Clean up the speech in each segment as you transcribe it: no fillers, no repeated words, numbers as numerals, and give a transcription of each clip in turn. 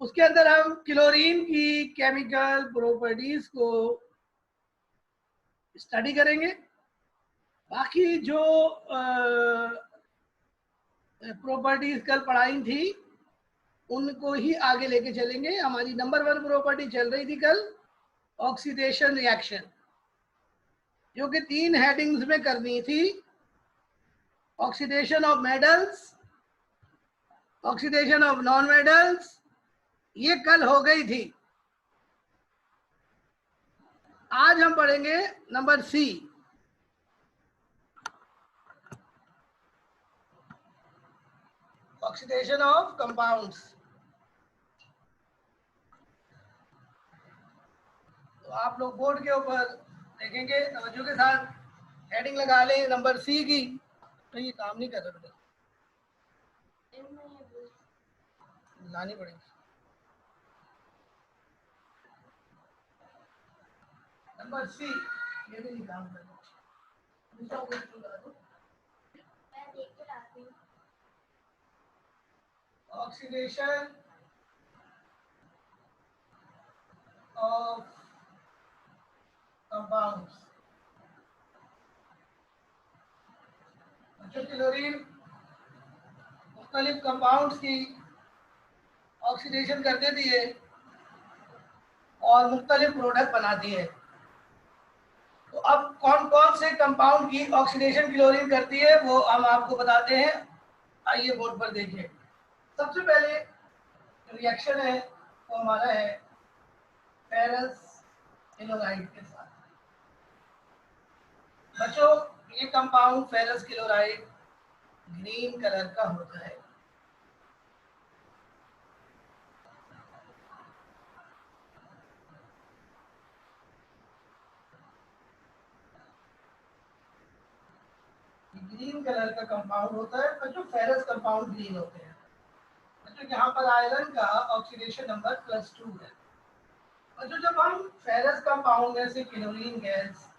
उसके अंदर हम क्लोरीन की केमिकल प्रॉपर्टीज को स्टडी करेंगे। बाकी जो प्रॉपर्टीज कल पढ़ाई थी उनको ही आगे लेके चलेंगे। हमारी नंबर 1 प्रॉपर्टी चल रही थी कल, ऑक्सीडेशन रिएक्शन, जो कि 3 हेडिंग्स में करनी थी। Oxidation of metals, oxidation of non metals, ये कल हो गई थी। आज हम पढ़ेंगे number C, oxidation of compounds. तो आप लोग बोर्ड के ऊपर देखेंगे, तवज्जो के साथ हेडिंग लगा लें नंबर सी की। तो ये काम नहीं कर रहा बेटा, लानी पड़ेगी। नंबर सी, ये भी नहीं काम कर रहा। Oxidation of compounds. जो क्लोरीन मुख्तलिफ कंपाउंड्स की ऑक्सीडेशन कर देती है और मुख्तलिफ प्रोडक्ट बनाती है। तो अब कौन कौन से कंपाउंड की ऑक्सीडेशन क्लोरीन करती है वो हम आपको बताते हैं। आइए बोर्ड पर देखिए। सबसे पहले रिएक्शन है वो हमारा है फेरस क्लोराइड के साथ। बच्चों, ये compound ferrous chloride green colour का होता है। ग्रीन कलर का कंपाउंड होता है बच्चों, फेरस कंपाउंड ग्रीन होते हैं। बच्चों यहाँ पर आयरन का ऑक्सीडेशन नंबर +2 है। बच्चों जब हम फेरस कंपाउंड में से क्लोरीन गैस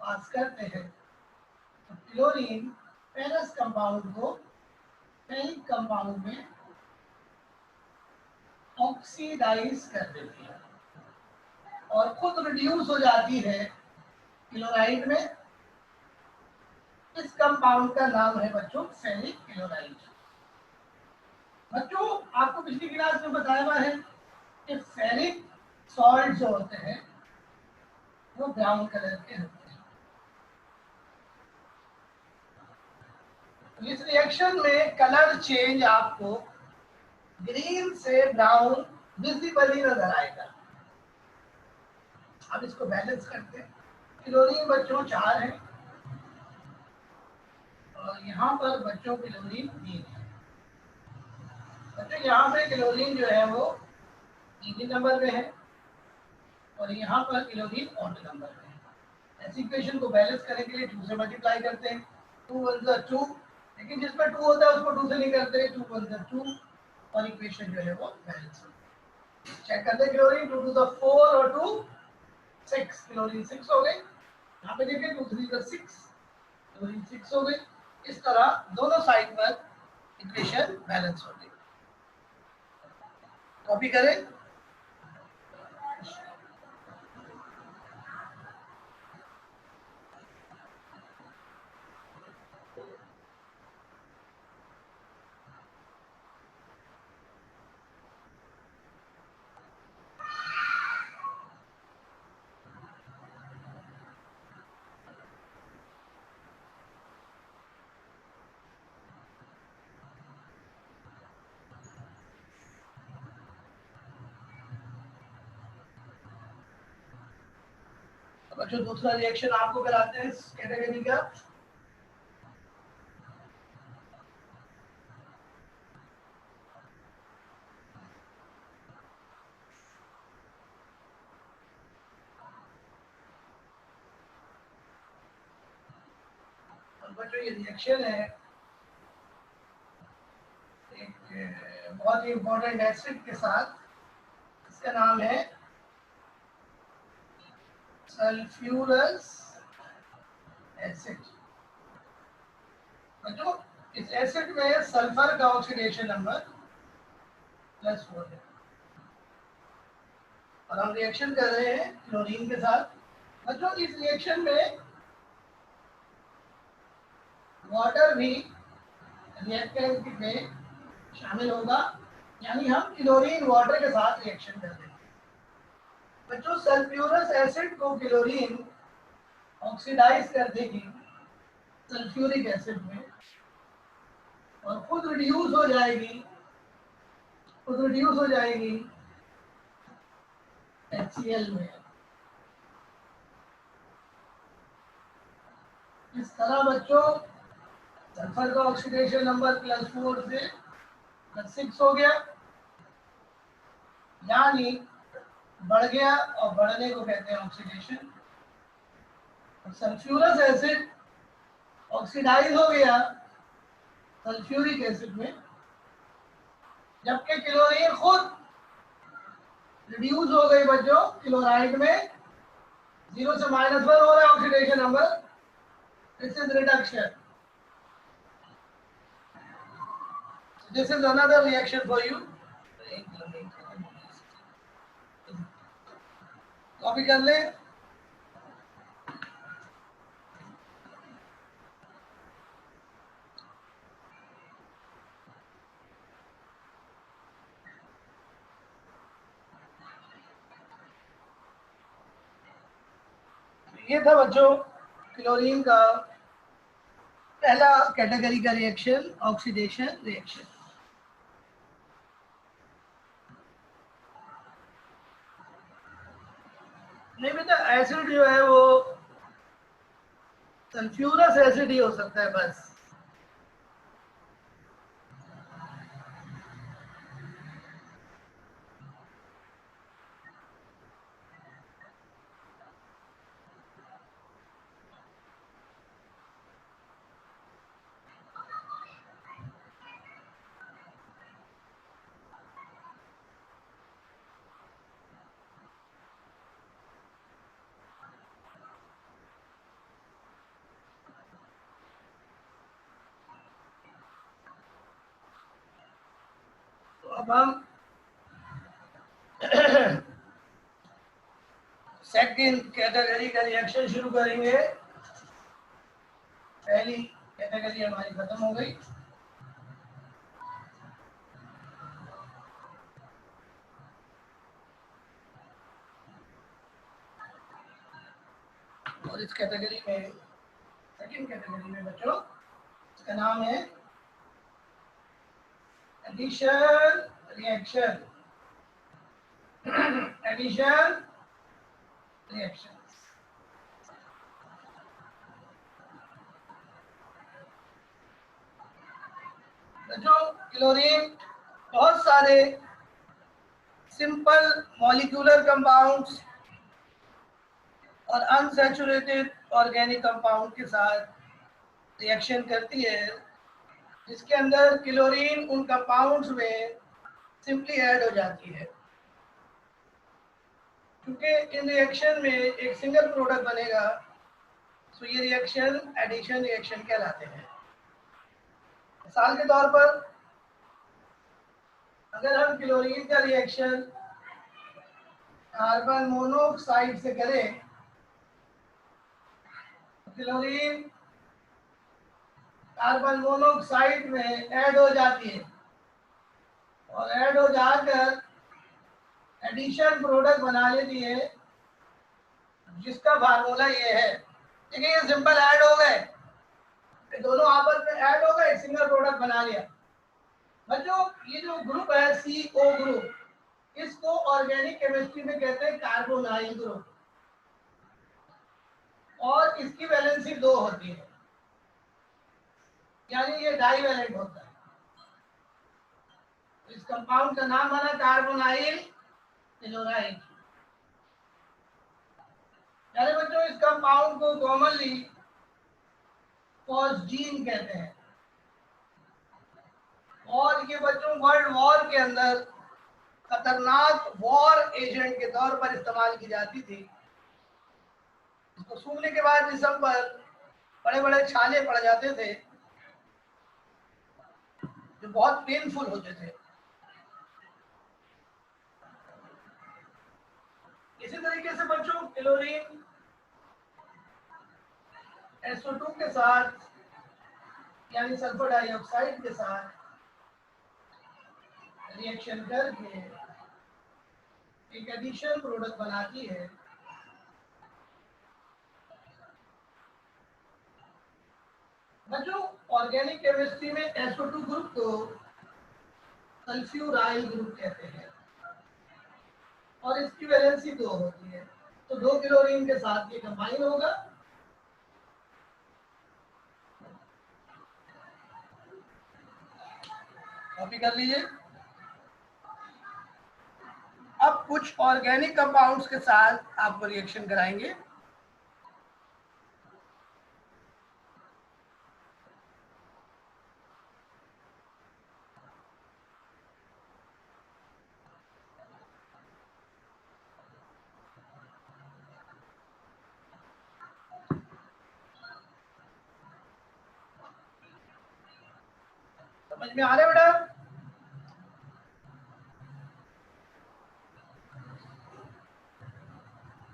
पास करते हैं तो क्लोरीन फेरस कंपाउंड को फेरिक कंपाउंड में ऑक्सीडाइज कर देती है और खुद रिड्यूस हो जाती है क्लोराइड में। इस कंपाउंड का नाम है बच्चों फेरिक क्लोराइड। बच्चों आपको पिछली क्लास में बताया हुआ है कि फेरिक सॉल्ट जो होते हैं वो ब्राउन कलर के होते हैं। इस रिएक्शन में कलर चेंज आपको ग्रीन से ब्राउन विजिबली नजर आएगा। अब इसको बैलेंस करते हैं। क्लोरीन बच्चों 4 है और यहाँ पर बच्चों क्लोरीन 3 है। बच्चों यहाँ पे क्लोरीन जो है वो इवन नंबर में है और यहाँ पर क्लोरीन ऑड नंबर में है। ऐसी इक्वेशन को बैलेंस करने के लिए 2 से मल्टीप्लाई करते हैं। 2 × 2, लेकिन जिसमें 2 होता है उसको 2 से नहीं करते, 2 × 2 और इक्वेशन जो है वो बैलेंस होती है। चेक करते हैं क्लोरीन 2 × 4 और 2 6, क्लोरीन 6 हो गए। यहाँ पे देखिए 2 × 3 = 6, क्लोरीन 6 हो गए। इस तरह दोनों साइड पर इक्वेशन बैलेंस हो गई। कॉपी करें। बच्चों दूसरा रिएक्शन आपको कराते हैं इस कैटेगरी का। बच्चों ये रिएक्शन है एक बहुत ही इंपॉर्टेंट एसिड के साथ। इसका नाम है सल्फ्यूरस एसिड। बच्चों इस एसिड में सल्फर का ऑक्सीडेशन नंबर +4 है। और हम रिएक्शन कर रहे हैं क्लोरीन के साथ। बच्चों इस रिएक्शन में वाटर भी रिएक्टेंट में शामिल होगा, यानी हम क्लोरीन वाटर के साथ रिएक्शन कर रहे हैं। बच्चों सल्फ्यूरस एसिड को क्लोरीन ऑक्सीडाइज कर देगी सल्फ्यूरिक एसिड में और खुद रिड्यूस हो जाएगी HCl में। इस तरह बच्चों सल्फर का ऑक्सीडेशन नंबर +4 से +6 हो गया, यानी बढ़ गया, और बढ़ने को कहते हैं ऑक्सीडेशन। सल्फ्यूरस एसिड ऑक्सीडाइज हो गया सल्फ्यूरिक एसिड में, जबकि क्लोरीन खुद रिड्यूस हो गई बच्चों क्लोराइड में। 0 से -1 हो रहा है oxidation number, this is reduction. This is another reaction for you. Copy कर ले। ये था बच्चों क्लोरीन का पहला कैटेगरी का रिएक्शन, ऑक्सीडेशन रिएक्शन। नहीं बेटा, एसिड जो है वो सल्फ्यूरस एसिड ही हो सकता है बस। तो अब हम सेकंड कैटेगरी का रिएक्शन शुरू करेंगे। पहली कैटेगरी हमारी खत्म हो गई। और इस कैटेगरी में, सेकंड कैटेगरी में बच्चों, इसका नाम है एडिशन रिएक्शन। Addition reaction. बच्चों क्लोरीन बहुत सारे सिंपल मॉलिक्यूलर कंपाउंड्स और अनसैचुरेटेड ऑर्गेनिक कंपाउंड के साथ रिएक्शन करती है, जिसके अंदर क्लोरीन उन कंपाउंड्स में सिंपली ऐड हो जाती है। क्योंकि इन रिएक्शन में एक सिंगल प्रोडक्ट बनेगा, तो ये रिएक्शन एडिशन रिएक्शन कहलाते हैं। मिसाल के तौर पर अगर हम क्लोरीन का रिएक्शन कार्बन मोनोऑक्साइड से करें, क्लोरीन कार्बन मोनोऑक्साइड में ऐड हो जाती है और ऐड हो जाकर एडिशन प्रोडक्ट बना लेती है, जिसका फार्मूला ये है। देखिए ये सिंपल ऐड हो गए, दोनों आपस में ऐड हो गए, सिंगल प्रोडक्ट बना लिया। बच्चों ये जो ग्रुप है CO ग्रुप, इसको ऑर्गेनिक केमिस्ट्री में कहते हैं कार्बोनाइल ग्रुप, और इसकी वैलेंसी 2 होती है, यानी ये डाईवैलेंट होता है। इस कंपाउंड का नाम बना कार्बोनाइल क्लोराइड। यानी बच्चों इस कंपाउंड को कॉमनली फॉस्जीन कहते हैं, और ये बच्चों वर्ल्ड वॉर के अंदर खतरनाक वॉर एजेंट के तौर पर इस्तेमाल की जाती थी। इसको सूखने के बाद जिस्म पर बड़े बड़े छाले पड़ जाते थे, जो बहुत पेनफुल होते थे। से बच्चों क्लोरीन SO2 के साथ यानी सल्फर डाइऑक्साइड के साथ रिएक्शन करके एक एडिशन प्रोडक्ट बनाती है। बच्चों ऑर्गेनिक केमिस्ट्री में SO2 ग्रुप को सल्फ्यूराइल ग्रुप कहते हैं और इसकी वैलेंसी 2 होती है, तो 2 क्लोरीन के साथ ये कंबाइन होगा। कॉपी कर लीजिए। अब कुछ ऑर्गेनिक कंपाउंड्स के साथ आपको रिएक्शन कराएंगे। समझ में आ रहा है बेटा?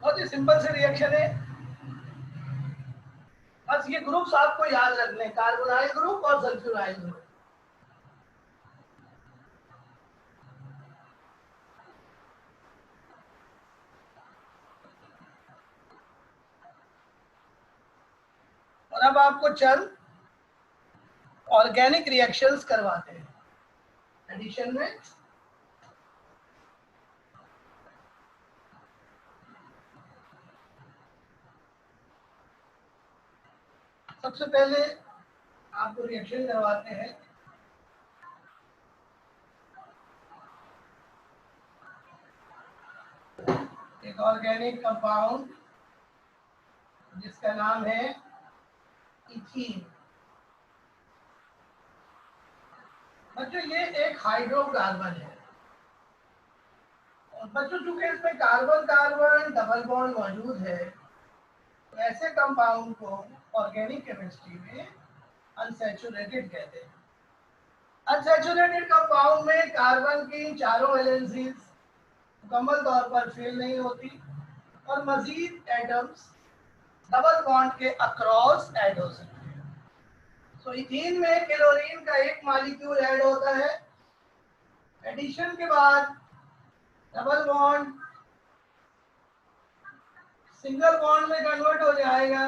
बहुत ही सिंपल से रिएक्शन है, बस ये ग्रुप्स आपको याद रखने, कार्बोनाइल ग्रुप और सल्फ्यूराइल ग्रुप। और अब आपको चंद ऑर्गेनिक रिएक्शंस करवाते हैं एडिशन में। सबसे पहले आपको रिएक्शन करवाते हैं एक ऑर्गेनिक कंपाउंड जिसका नाम है इथीन। बच्चों ये एक हाइड्रोकार्बन है और बच्चों चूंकि इसमें कार्बन कार्बन डबल बॉन्ड मौजूद है तो ऐसे कंपाउंड को ऑर्गेनिक केमिस्ट्री में अनसैचुरेटेड कहते हैं। अनसैचुरेटेड कंपाउंड में कार्बन की चारों वैलेंसीज मुकम्मल तौर पर फेल नहीं होती और मजीद एटम्स डबल बॉन्ड के अक्रॉस ऐड हो सकते हैं। तो इथीन में क्लोरीन का एक मॉलिक्यूल ऐड होता है, एडिशन के बाद डबल बॉन्ड सिंगल बॉन्ड में कन्वर्ट हो जाएगा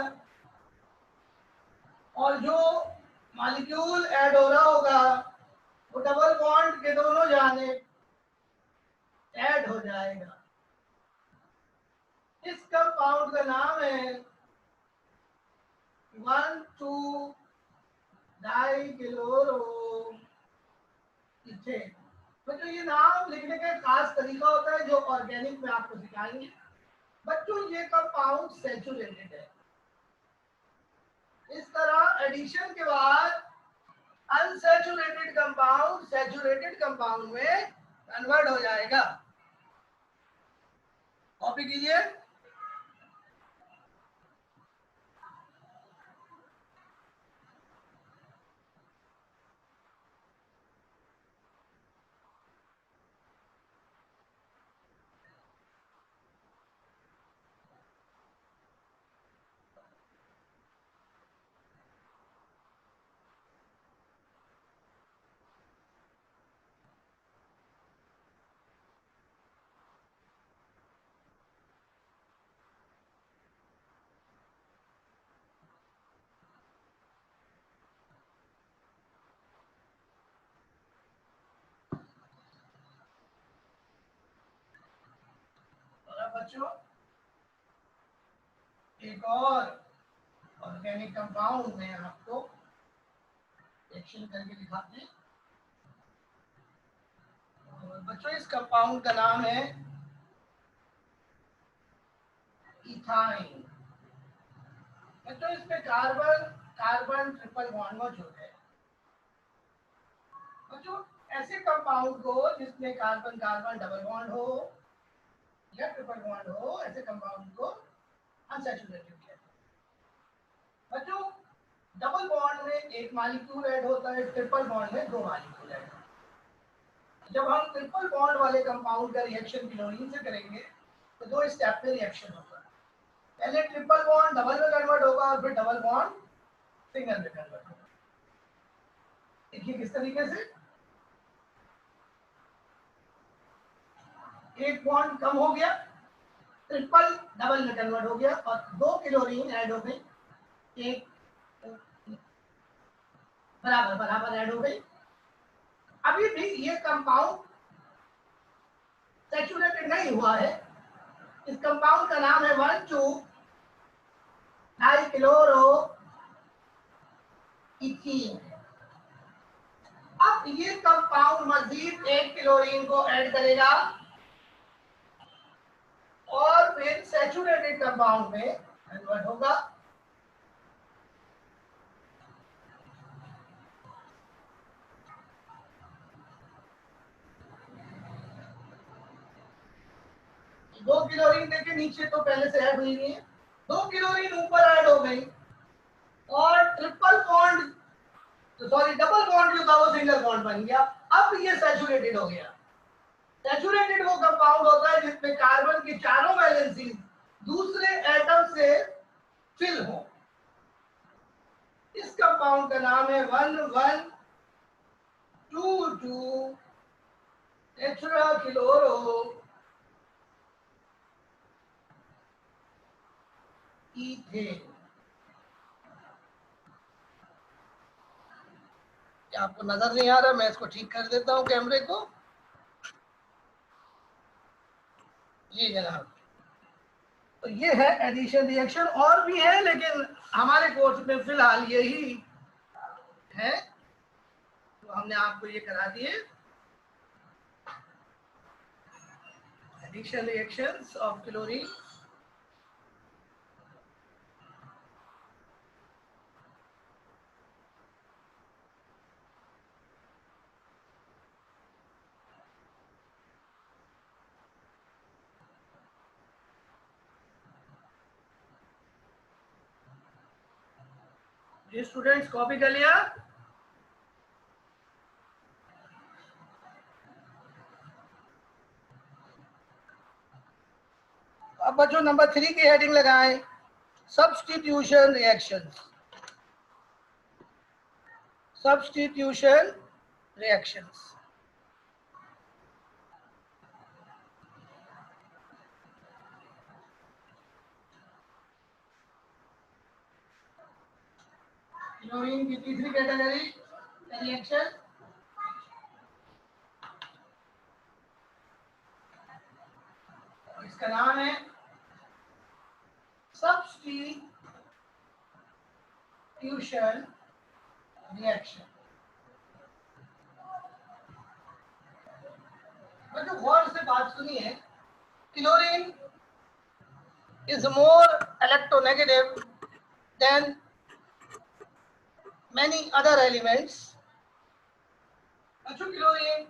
और जो मॉलिक्यूल ऐड हो रहा होगा वो डबल बॉन्ड के दोनों जाने ऐड हो जाएगा। इस कंपाउंड का नाम है 1,2-डाइक्लोरोइथेन। बच्चों ये नाम लिखने का एक खास तरीका होता है जो ऑर्गेनिक में आपको सिखाएंगे। बच्चों ये कंपाउंड सैचुरेटेड है, इस तरह एडिशन के बाद अनसैचुरेटेड कंपाउंड सैचुरेटेड कंपाउंड में कन्वर्ट हो जाएगा। कॉपी कीजिए। बच्चों एक और ऑर्गेनिक कंपाउंड में आपको रिएक्शन करके दिखाते हैं। और बच्चों इस कंपाउंड का नाम है इथाइन। बच्चों इसमें कार्बन कार्बन ट्रिपल बॉन्ड मौजूद है। बच्चों ऐसे कंपाउंड को जिसमें कार्बन कार्बन डबल बॉन्ड हो या ट्रिपल बॉन्ड हो, ऐसे कंपाउंड को अनसैचुरेटेड कहते हैं। बच्चों डबल बॉन्ड में एक मॉलिक्यूल ऐड होता है, ट्रिपल बॉन्ड में 2 मॉलिक्यूल ऐड होता है। जब हम ट्रिपल बॉन्ड वाले कंपाउंड का रिएक्शन क्लोरीन से करेंगे तो तो दो स्टेप पे रिएक्शन होगा, पहले ट्रिपल बॉन्ड डबल में कन्वर्ट होगा और फिर डबल बॉन्ड सिंगल में कन्वर्ट होगा। देखिए किस तरीके से एक बॉन्ड कम हो गया, ट्रिपल डबल में कन्वर्ट हो गया और 2 क्लोरीन ऐड हो गई, एक बराबर बराबर ऐड हो गई। अभी भी ये कंपाउंड सैचुरेटेड नहीं हुआ है। इस कंपाउंड का नाम है 1,2-डाइक्लोरो इथीन। अब ये कंपाउंड मजीद एक क्लोरीन को ऐड करेगा और फिर सैचुरेटेड कंपाउंड में कन्वर्ट होगा। दो क्लोरीन देखिए नीचे तो पहले से ऐड हुई है, 2 क्लोरीन ऊपर ऐड हो गई और triple bond sorry double bond जो था वो सिंगल बॉन्ड बन गया। अब ये सैचुरेटेड हो गया। सैचुरेटेड वो कंपाउंड होता है जिसमें कार्बन की चारों वैलेंसी दूसरे एटम से फिल हो। इस कंपाउंड का नाम है 1,1,2,2 टेट्राक्लोरो इथेन। आपको नजर नहीं आ रहा, मैं इसको ठीक कर देता हूं कैमरे को। जी जनाब, तो ये है एडिशन रिएक्शन। और भी है लेकिन हमारे कोर्स में फिलहाल यही है, तो हमने आपको ये करा दिए एडिशन रिएक्शंस ऑफ क्लोरीन। ये स्टूडेंट्स कॉपी कर लिया? अब बच्चों नंबर 3 की हेडिंग लगाएं, substitution reactions. Substitution reactions chlorine की तीसरी कैटेगरी रिएक्शन, इसका नाम है सब्स्टिट्यूशन रिएक्शन। बच्चों गौर से बात सुनिए, chlorine is more electronegative than many other elements. बच्चों chlorine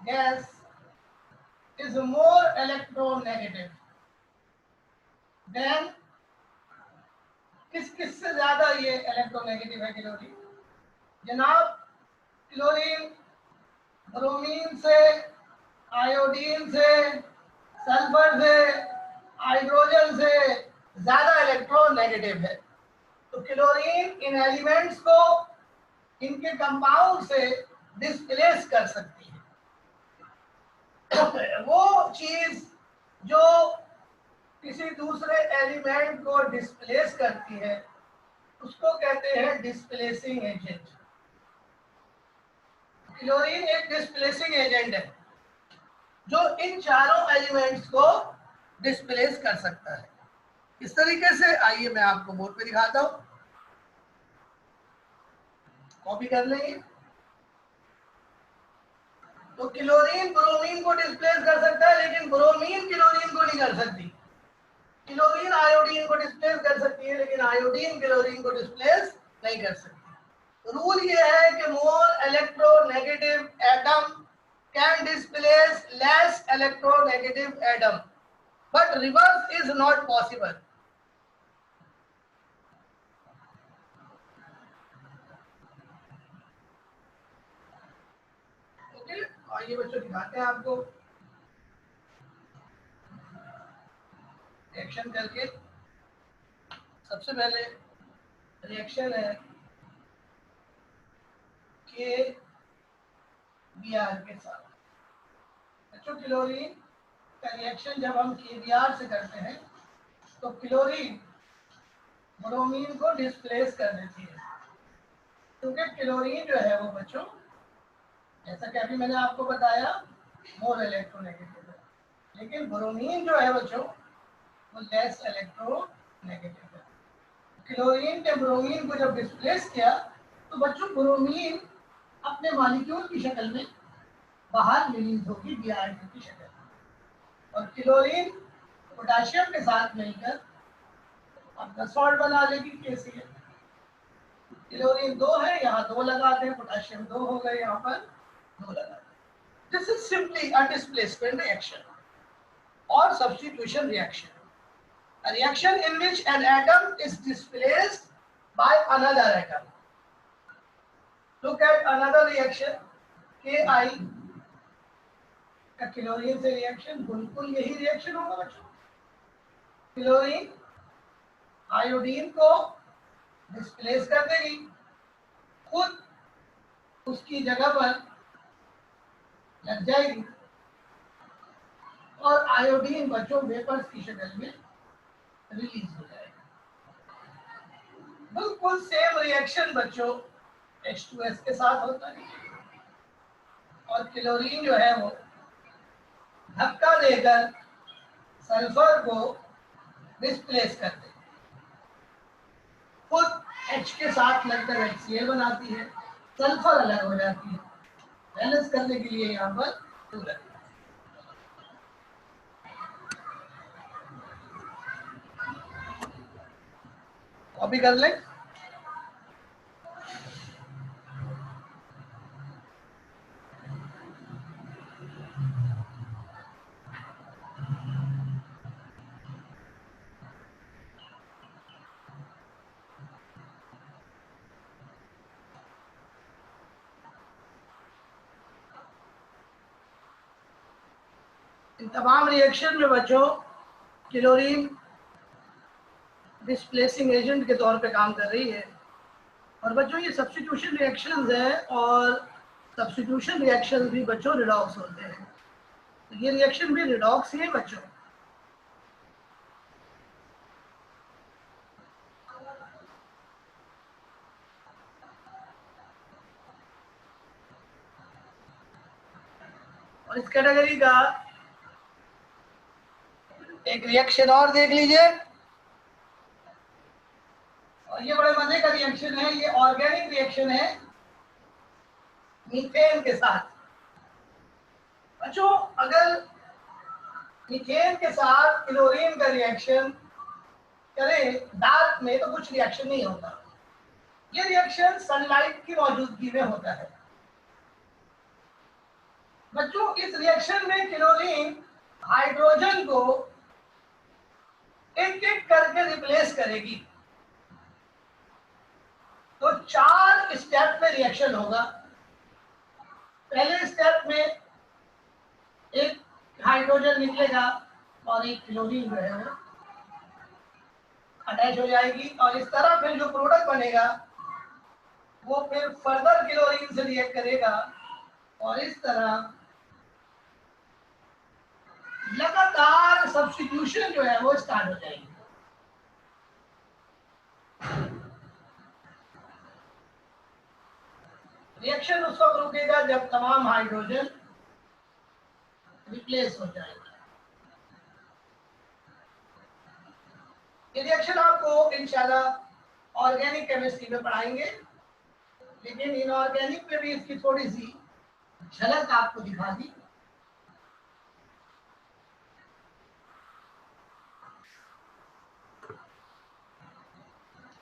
gas is more electronegative than किस से ज्यादा ये इलेक्ट्रोनेगेटिव है क्लोरीन? जनाब क्लोरीन ब्रोमीन से, आयोडीन से, सल्फर से, हाइड्रोजन से ज्यादा इलेक्ट्रोनेगेटिव है। तो क्लोरीन इन एलिमेंट्स को इनके कंपाउंड से डिस्प्लेस कर सकती है। वो चीज जो किसी दूसरे एलिमेंट को डिस्प्लेस करती है उसको कहते हैं डिस्प्लेसिंग एजेंट। क्लोरीन एक डिस्प्लेसिंग एजेंट है जो इन चारों एलिमेंट्स को डिस्प्लेस कर सकता है। इस तरीके से आइए मैं आपको बोर्ड पे दिखाता हूं, कॉपी कर लेंगे। तो क्लोरीन ब्रोमीन को डिस्प्लेस कर सकता है लेकिन ब्रोमीन क्लोरीन को नहीं कर सकती। क्लोरीन आयोडीन को डिस्प्लेस कर सकती है लेकिन आयोडीन क्लोरीन को डिस्प्लेस नहीं कर सकती। रूल ये है कि more electronegative atom can displace less electronegative atom, but reverse is not possible. Okay, आइए बच्चों दिखाते हैं आपको रिएक्शन करके। सबसे पहले रिएक्शन है के बी आर के साथ। बच्चों क्लोरीन का रिएक्शन जब हम के बी आर से करते हैं तो क्लोरीन ब्रोमीन को डिस्प्लेस कर देती है, क्योंकि क्लोरीन जो है वो बच्चों, जैसा कि अभी मैंने आपको बताया, मोर इलेक्ट्रोनेगेटिव है, लेकिन ब्रोमीन जो है बच्चों वो लेस इलेक्ट्रोनेगेटिव है। क्लोरीन ने ब्रोमीन को जब डिस्प्लेस किया तो बच्चों ब्रोमीन अपने मॉलिक्यूल की शक्ल में बाहर रिलीज होगी BR2 की शक्ल में, और क्लोरीन पोटेशियम के साथ मिलकर अपना सॉल्ट बना लेगी KCl। क्लोरीन 2 है, यहाँ 2 लगाते हैं, पोटेशियम 2 हो गए, यहाँ पर 2 लगाते हैं। This is simply a displacement reaction और substitution reaction, a reaction in which an atom is displaced by another atom. Look at another reaction, Ki का क्लोरीन से रिएक्शन, बिल्कुल यही रिएक्शन होगा बच्चों। क्लोरीन आयोडीन को डिस्प्लेस कर देगी, खुद उसकी जगह पर लग जाएगी और आयोडीन बच्चों वेपर्स की शक्ल में रिलीज हो जाएगा। बिल्कुल सेम रिएक्शन बच्चों H2S के साथ होता है, और क्लोरीन जो है वो धक्का देकर सल्फर को डिस्प्लेस कर दे, खुद H के साथ लगकर HCl बनाती है, सल्फर अलग हो जाती है। बैलेंस करने के लिए यहाँ पर 2 लगता है। कॉपी कर लें। इन तमाम रिएक्शन में बच्चों क्लोरीन डिस्प्लेसिंग एजेंट के तौर पे काम कर रही है, और बच्चों ये सब्स्टिट्यूशन रिएक्शंस हैं, और सब्स्टिट्यूशन रिएक्शंस भी बच्चों रिडॉक्स होते हैं, तो ये रिएक्शन भी रिडॉक्स ही है बच्चों। और इस कैटेगरी का एक रिएक्शन और देख लीजिए, और ये बड़े मजे का रिएक्शन है, ये ऑर्गेनिक रिएक्शन है मीथेन के साथ। बच्चों अगर मीथेन के साथ क्लोरीन का रिएक्शन करें डार्क में तो कुछ रिएक्शन नहीं होता, ये रिएक्शन सनलाइट की मौजूदगी में होता है। बच्चों इस रिएक्शन में क्लोरीन हाइड्रोजन को एक एक करके रिप्लेस करेगी, तो 4 स्टेप में रिएक्शन होगा। पहले स्टेप में एक हाइड्रोजन निकलेगा और एक क्लोरीन जो है वो अटैच हो जाएगी, और इस तरह फिर जो प्रोडक्ट बनेगा वो फिर फर्दर क्लोरीन से रिएक्ट करेगा, और इस तरह लगातार सब्स्टिट्यूशन जो है वो स्टार्ट हो जाएगी। रिएक्शन उस वक्त रुकेगा जब तमाम हाइड्रोजन रिप्लेस हो जाएगा। ये रिएक्शन आपको इंशाल्लाह ऑर्गेनिक केमिस्ट्री में पढ़ाएंगे, लेकिन इनऑर्गेनिक में भी इसकी थोड़ी सी झलक आपको दिखा दी।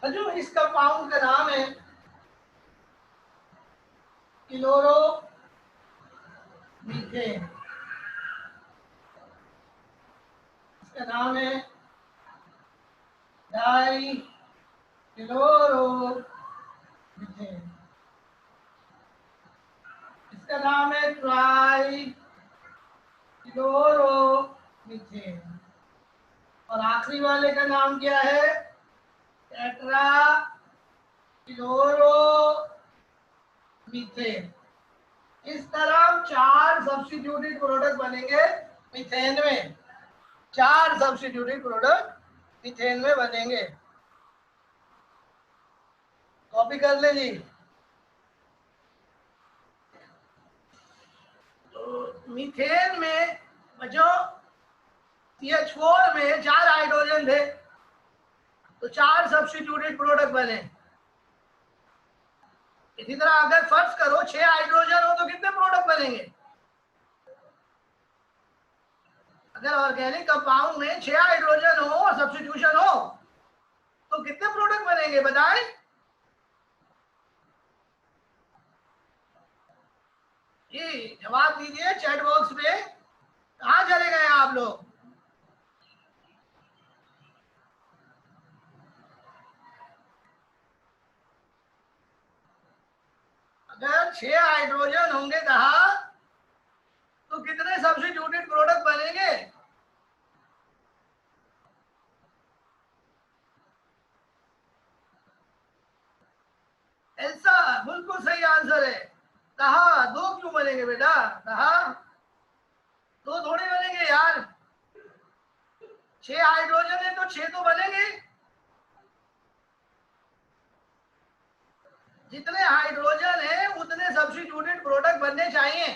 जो इस कंपाउंड का नाम है क्लोरोमीथेन, इसका नाम है डाइक्लोरोमीथेन। इसका नाम है ट्राई क्लोरोमीथेन। और आखिरी वाले का नाम क्या है? Tetra chloromethane. इस तरह 4 सब्स्टिट्यूटेड प्रोडक्ट बनेंगे मीथेन में। 4 सब्स्टिट्यूटेड प्रोडक्ट मीथेन में बनेंगे। कॉपी कर ले जी। तो मीथेन में जो CH4 में 4 हाइड्रोजन थे, तो 4 सब्स्टिट्यूटेड प्रोडक्ट बने। इसी तरह अगर फर्ज करो 6 हाइड्रोजन हो तो कितने प्रोडक्ट बनेंगे? अगर ऑर्गेनिक कंपाउंड में 6 हाइड्रोजन हो और सब्स्टिट्यूशन हो तो कितने प्रोडक्ट बनेंगे बताएं? जी जवाब दीजिए चैट बॉक्स में। कहाँ चले गए आप लोग? अगर 6 हाइड्रोजन होंगे कहा तो कितने सब्स्टिट्यूटेड प्रोडक्ट बनेंगे? ऐसा बिल्कुल सही आंसर है। कहा 2 क्यों बनेंगे बेटा? कहा 2 थोड़े बनेंगे यार। 6 हाइड्रोजन है तो 6 तो बनेंगे। जितने हाइड्रोजन है उतने सब्स्टिट्यूटेड प्रोडक्ट बनने चाहिए।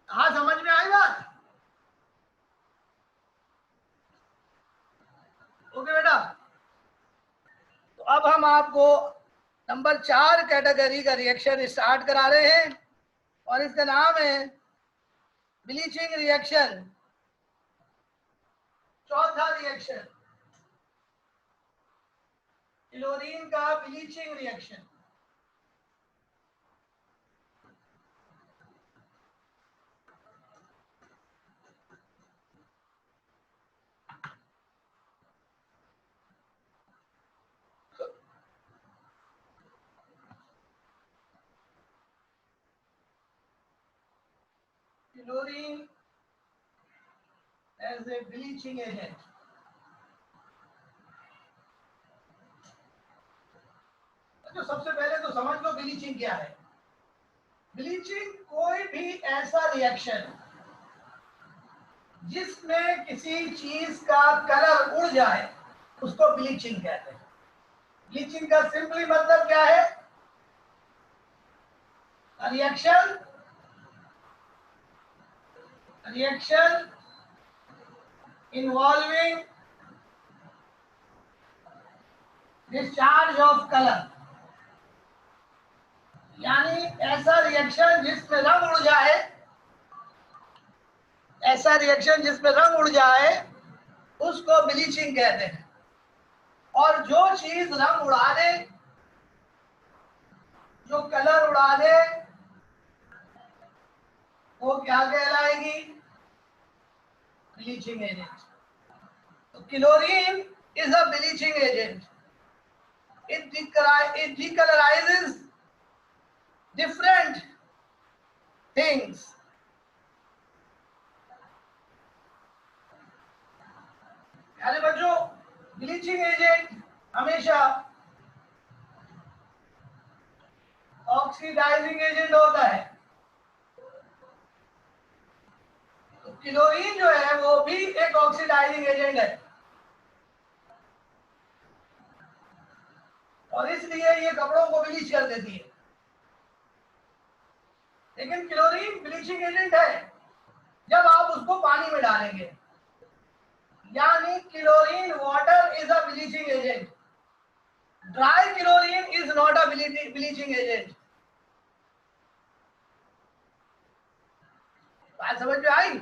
हाँ समझ में आई बात? ओके बेटा। तो अब हम आपको नंबर 4 कैटेगरी का रिएक्शन स्टार्ट करा रहे हैं और इसका नाम है ब्लीचिंग रिएक्शन। चौथा रिएक्शन क्लोरीन का bleaching reaction. Chlorine as a bleaching agent. तो सबसे पहले तो समझ लो ब्लीचिंग क्या है। ब्लीचिंग कोई भी ऐसा रिएक्शन जिसमें किसी चीज का कलर उड़ जाए उसको ब्लीचिंग कहते हैं। ब्लीचिंग का सिंपली मतलब क्या है? Reaction involving discharge of colour. यानी ऐसा रिएक्शन जिसमें रंग उड़ जाए, ऐसा रिएक्शन जिसमें रंग उड़ जाए उसको ब्लीचिंग कहते हैं। और जो चीज रंग उड़ा दे, जो कलर उड़ा दे, वो क्या कहलाएगी? Bleaching agent. तो chlorine is a bleaching agent. It decolorizes different things. यानी बच्चों ब्लीचिंग एजेंट हमेशा ऑक्सीडाइजिंग एजेंट होता है। तो क्लोरीन जो है वो भी एक ऑक्सीडाइजिंग एजेंट है और इसलिए ये कपड़ों को ब्लीच कर देती है। लेकिन क्लोरीन ब्लीचिंग एजेंट है जब आप उसको पानी में डालेंगे। यानी chlorine water is a bleaching agent. Dry chlorine is not a bleaching agent. बात समझ में आई?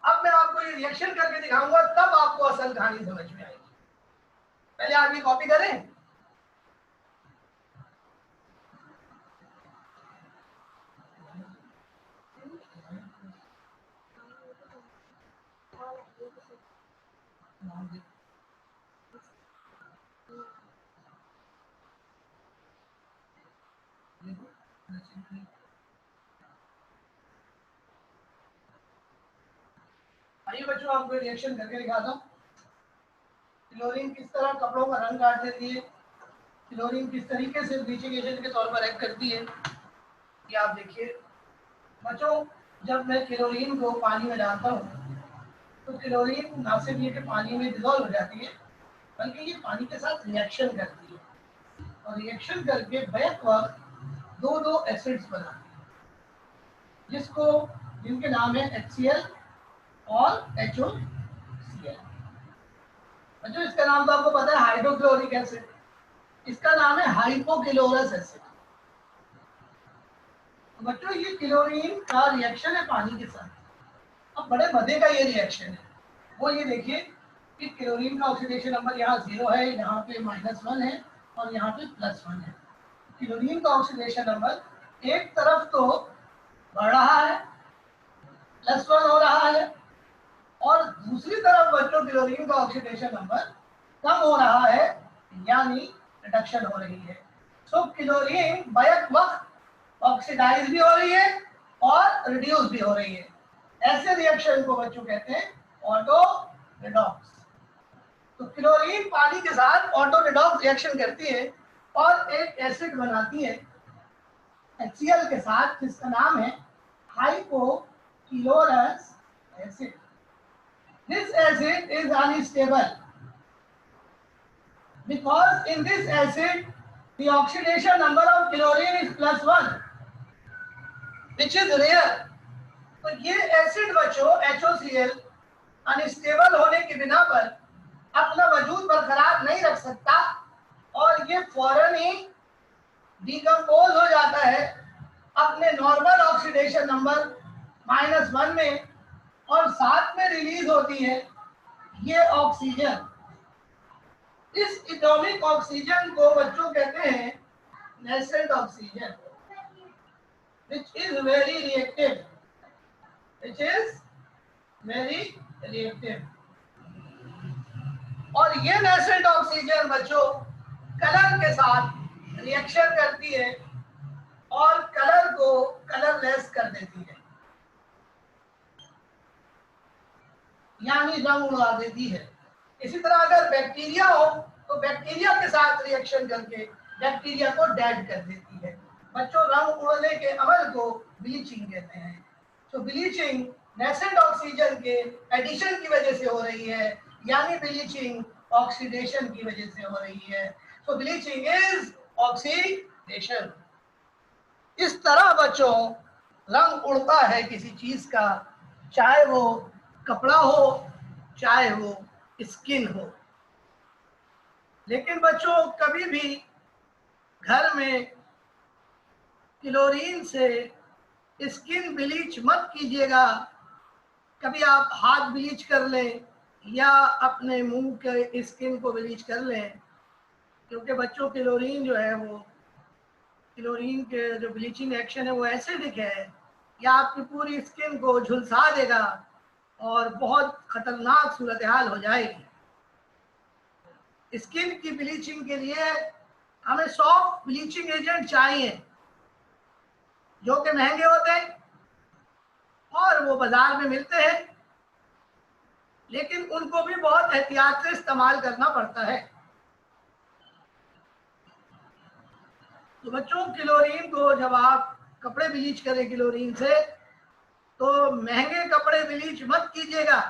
अब मैं आपको ये रिएक्शन करके दिखाऊंगा तब आपको असल कहानी समझ में आएगी। पहले आप ये कॉपी करें। आइए बच्चों, आपको रिएक्शन करके दिखाता हूँ। क्लोरीन किस तरह कपड़ों का रंग काट देती है, क्लोरीन किस तरीके से ब्लीचिंग एजेंट के तौर पर एक्ट करती है, ये आप देखिए। बच्चों, जब मैं क्लोरीन को पानी में डालता हूँ तो क्लोरीन ना सिर्फ ये कि पानी में डिजोल्व हो जाती है, बल्कि ये पानी के साथ रिएक्शन करती है और रिएक्शन करके बैक वक्त दो दो एसिड्स बनाती है, जिनके नाम है HCl और HOCl। बच्चों, इसका नाम तो आपको पता है, हाइड्रोक्लोरिक एसिड। इसका नाम है हाइपोक्लोरस एसिड। तो बच्चों, ये क्लोरीन का रिएक्शन है पानी के साथ। अब बड़े मजे का ये रिएक्शन है, वो ये देखिए कि क्लोरीन का ऑक्सीडेशन नंबर यहाँ 0 है, यहाँ पे -1 है और यहाँ पे +1 है। क्लोरीन का ऑक्सीडेशन नंबर एक तरफ तो बढ़ रहा है, +1 हो रहा है, और दूसरी तरफ बच्चों क्लोरीन का ऑक्सीडेशन नंबर कम हो रहा है, यानी रिडक्शन हो रही है। सो क्लोरीन बैक वक्त ऑक्सीडाइज भी हो रही है और रिड्यूस भी हो रही है। ऐसे रिएक्शन को बच्चों कहते हैं ऑटो रिडॉक्स। तो क्लोरीन पानी के साथ ऑटो रिडॉक्स रिएक्शन करती है और एक एसिड बनाती है HCl के साथ, जिसका नाम है hypochlorous acid. This acid is unstable because in this acid the oxidation number of chlorine is +1, which is rare. तो ये एसिड बच्चों HOCl अनस्टेबल होने के बिना पर अपना वजूद बरकरार नहीं रख सकता और ये फौरन ही डिकम्पोज हो जाता है अपने नॉर्मल ऑक्सीडेशन नंबर -1 में, और साथ में रिलीज होती है ये ऑक्सीजन। इस एटॉमिक ऑक्सीजन को बच्चों कहते हैं nascent oxygen, which is very reactive, और ये नेसेंट ऑक्सीजन बच्चों कलर के साथ रिएक्शन करती है और कलर को कलरलेस कर देती है, यानी रंग उड़ा देती है। इसी तरह अगर बैक्टीरिया हो तो बैक्टीरिया के साथ रिएक्शन करके बैक्टीरिया को डेड कर देती है। बच्चों, रंग उड़ने के अमल को ब्लीचिंग कहते हैं। तो ब्लीचिंग नेसेंट ऑक्सीजन के एडिशन की वजह से हो रही है, यानी ब्लीचिंग ऑक्सीडेशन की वजह से हो रही है। तो ब्लीचिंग इज ऑक्सीडेशन। इस तरह बच्चों रंग उड़ता है किसी चीज का, चाहे वो कपड़ा हो, चाहे वो स्किन हो। लेकिन बच्चों, कभी भी घर में क्लोरीन से स्किन ब्लीच मत कीजिएगा। कभी आप हाथ ब्लीच कर लें या अपने मुंह के स्किन को ब्लीच कर लें, क्योंकि बच्चों क्लोरीन जो है वो क्लोरीन के जो ब्लीचिंग एक्शन है वो एसिडिक है, या आपकी पूरी स्किन को झुलसा देगा और बहुत खतरनाक सूरत हाल हो जाएगी। स्किन की ब्लीचिंग के लिए हमें सॉफ्ट ब्लीचिंग एजेंट चाहिए, जो कि महंगे होते हैं और वो बाजार में मिलते हैं, लेकिन उनको भी बहुत एहतियात से इस्तेमाल करना पड़ता है। तो बच्चों, क्लोरीन को जब आप कपड़े ब्लीच करें क्लोरीन से, तो महंगे कपड़े ब्लीच मत कीजिएगा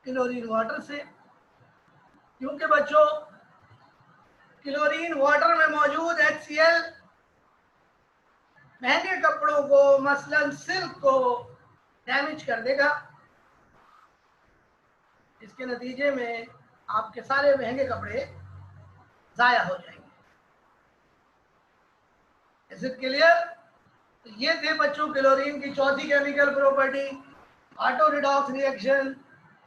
क्लोरीन वाटर से, क्योंकि बच्चों क्लोरीन वाटर में मौजूद HCl महंगे कपड़ों को, मसलन सिल्क को डैमेज कर देगा। इसके नतीजे में आपके सारे महंगे कपड़े जाया हो जाएंगे। Is it clear? तो ये थे बच्चों क्लोरीन की चौथी chemical property, auto redox reaction.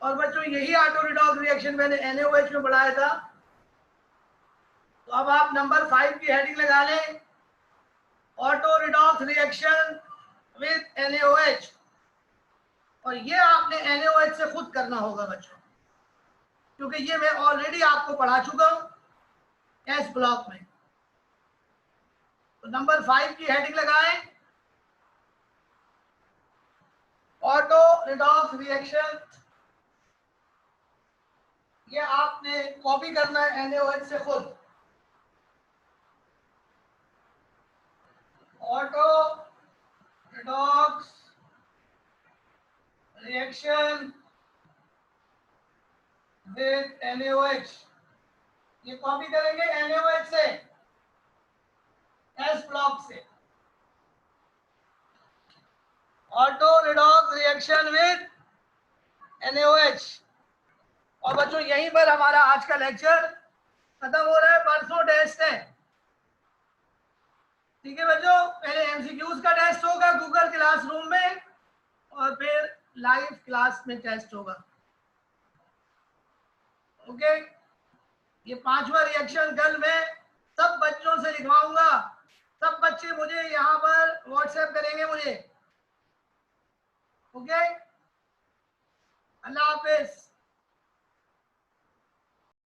और बच्चों, यही ऑटो रिडॉक्स रिएक्शन मैंने NaOH में बढ़ाया था। तो अब आप नंबर 5 की हेडिंग लगा लें, auto redox reaction with NaOH। और ये आपने NaOH से खुद करना होगा बच्चों। क्योंकि ये मैं ऑलरेडी आपको पढ़ा चुका हूं एस ब्लॉक में। तो नंबर 5 की हेडिंग लगाएं, ऑटो रिडॉक्स रिएक्शन। ये आपने कॉपी करना है NaOH से खुद। Auto redox reaction with NaOH, ये कॉपी करेंगे NaOH से, एस ब्लॉक से। Auto redox reaction with NaOH। और बच्चों यहीं पर हमारा आज का लेक्चर खत्म हो रहा है, परसों टेस्ट है। ठीक है बच्चों, पहले MCQs का टेस्ट होगा गूगल क्लासरूम में और फिर लाइव क्लास में टेस्ट होगा। ओके, ये 5वां रिएक्शन कल मैं सब बच्चों से लिखवाऊंगा। सब बच्चे मुझे यहाँ पर व्हाट्सएप करेंगे मुझे। ओके, अल्लाह हाफिज।